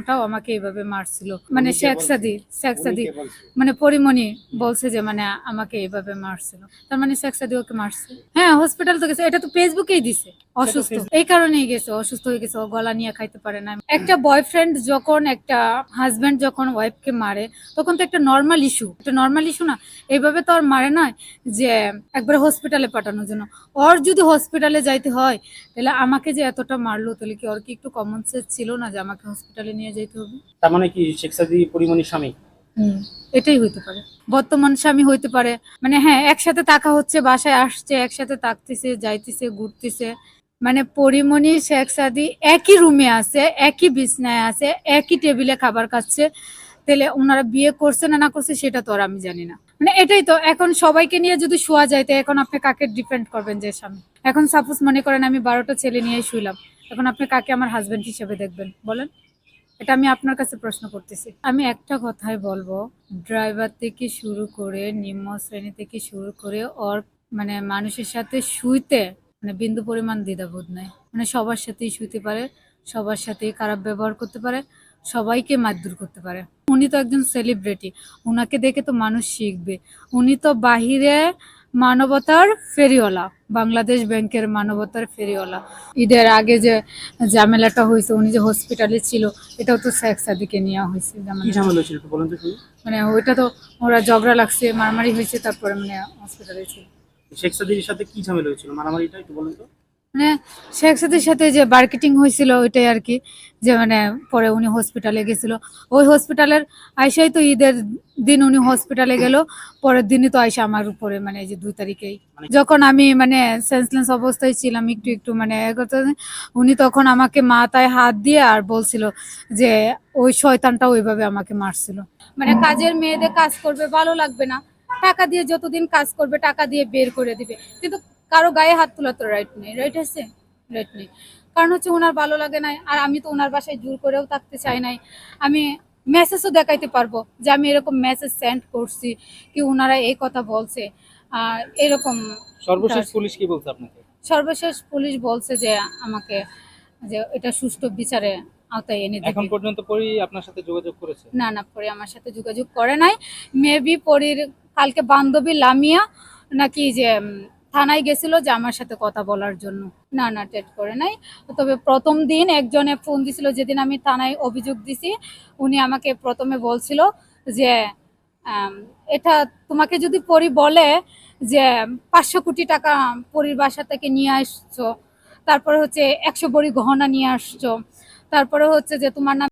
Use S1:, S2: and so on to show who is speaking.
S1: ওটাও আমাকে এইভাবে মারছিল, মানে শেখ সাদি মানে পরিমণি বলছে যে মানে আমাকে এইভাবে মারছিল। তার মানে শেখ সাদি ওকে মারছে। হ্যাঁ, হসপিটাল তো গেছে, এটা তো ফেসবুকেই দিছে। অসুস্থ এই কারণেই গেছে, অসুস্থ হয়ে গেছে, ও গলা নিয়ে খাইতে পারে না। একটা বয়ফ্রেন্ড যখন, একটা হাজবেন্ড যখন ওয়াইফকে মারে, তখন তো একটা নর্মাল ইস্যু না। এইভাবে তো আর মারে না যে একবার হসপিটালে পাঠানোর জন্য। ওর যদি হসপিটালে যাইতে হয়, তাহলে আমাকে যে এতটা মারলো, তাহলে কি ওর কি একটু কমন সেন্স ছিল না যে আমাকে হসপিটালে নিয়ে যেতে হবে?
S2: তার মানে কি শেখ সাদি পরিমণির স্বামী?
S1: এটাই হইতে পারে, বর্তমান স্বামী হইতে পারে। মানে হ্যাঁ, একসাথে থাকা হচ্ছে, বাসায় আসছে, একসাথে থাকতেছে, যাইতেছে, ঘুরতেছে। মানে পরিমণি শেখ সাদি একই রুমে আছে, একই বিছনায় আছে, একই টেবিলে খাবার খাচ্ছে। তাহলে ওনারা বিয়ে করছে না না করছে সেটা তো আর আমি জানি না। মানে এটাই তো, এখন সবাইকে নিয়ে যদি শোয়া যায়, তো এখন আপনি কাকে ডিপেন্ড করবেন যে স্বামী? এখন সাপোজ মনে করেন আমি 12টা ছেলে নিয়ে শুইলাম, এখন আপনি কাকে আমার হাজবেন্ড হিসেবে দেখবেন বলেন? এটা আমি আপনার কাছে প্রশ্ন করতেছি। আমি একটা কথাই বলবো, ড্রাইভার থেকে শুরু করে নিম্ন শ্রেণী থেকে শুরু করে ওর মানে মানুষের সাথে শুইতে মানে বিন্দু পরিমাণ দ্বিধাবোধ নাই। মানে সবার সাথেই শুইতে পারে, সবার সাথেই খারাপ ব্যবহার করতে পারে, সবাইকে মারধর করতে পারে। উনি তো একজন সেলিব্রিটি, উনাকে দেখে তো মানুষ শিখবে। উনি তো বাহিরে মানবতার ফেরিওয়ালা, বাংলাদেশ ব্যাংকের মানবতার ফেরিওয়ালা। ঈদের আগে যে ঝামেলাটা হয়েছে, উনি যে হসপিটালে ছিল, এটাও তো শেখ সাদিকে নেওয়া হয়েছে
S2: কি ঝামেলা হয়েছিল একটু বলেন তো শুনি।
S1: মানে ওইটা তো ওরা ঝগড়া লাগছে, মারামারি হয়েছে, তারপরে মানে হসপিটালে ছিল।
S2: শেখ সাদির সাথে কি ঝামেলা হয়েছিল, মারামারিটা একটু বলেন তো।
S1: মানে শেখ সাদির সাথে যে মার্কেটিং হয়েছিল ওইটাই আর কি। যে মানে পরে উনি হসপিটালে গেছিল, ওই হসপিটালের আইসাই তো ঈদের দিন উনি হসপিটালে গেল, পরের দিনই তো আইসা আমার উপরে মানে এই যে 2 তারিখেই, যখন আমি মানে সেন্সলেস অবস্থায় ছিলাম, একটু একটু মানে উনি তখন আমাকে মাথায় হাত দিয়ে আর বলছিল যে ওই শয়তানটা ওইভাবে আমাকে মারছিল। মানে কাজের মেয়েদের কাজ করবে, ভালো লাগবে না, টাকা দিয়ে যতদিন কাজ করবে টাকা দিয়ে বের করে দিবে, কিন্তু কারো গায়ে হাত তোলার তো রাইট নেই। রাইট আছে? রাইট নেই। কারণ হচ্ছে ওনার ভালো লাগে নাই, আর আমি তো ওনার বাসায় জোর করেও থাকতে চাই নাই। আমি মেসেজও দেখাইতে পারবো যে আমি এরকম মেসেজ সেন্ড করছি, কি ওনারা এই কথা বলছে আর এরকম।
S2: সর্বশেষ পুলিশ কি বলছে আপনাকে?
S1: সর্বশেষ পুলিশ বলছে যে আমাকে যে এটা সুষ্ঠু বিচারে আওতায় এনে
S2: এখন
S1: দিবে।
S2: পর্যন্ত পরি আপনার সাথে যোগাযোগ করেছে?
S1: না না, পরে আমার সাথে যোগাযোগ করে নাই। মেবি পরীর কালকে বান্ধবী লামিয়া নাকি যে থানায় গেছিল যে আমার সাথে কথা বলার জন্য। না না, টেট করে নাই। তবে প্রথম দিন একজনে ফোন দিছিল, যেদিন আমি থানায় অভিযোগ দিছি, উনি আমাকে প্রথমে বলছিল যে আম, এটা তোমাকে যদি পরি বলে যে 500 কোটি টাকা পরির বাসা থেকে নিয়ে আসছো, তারপরে হচ্ছে 100 ভরি গহনা নিয়ে আসছো, তারপরে হচ্ছে যে তোমার নাম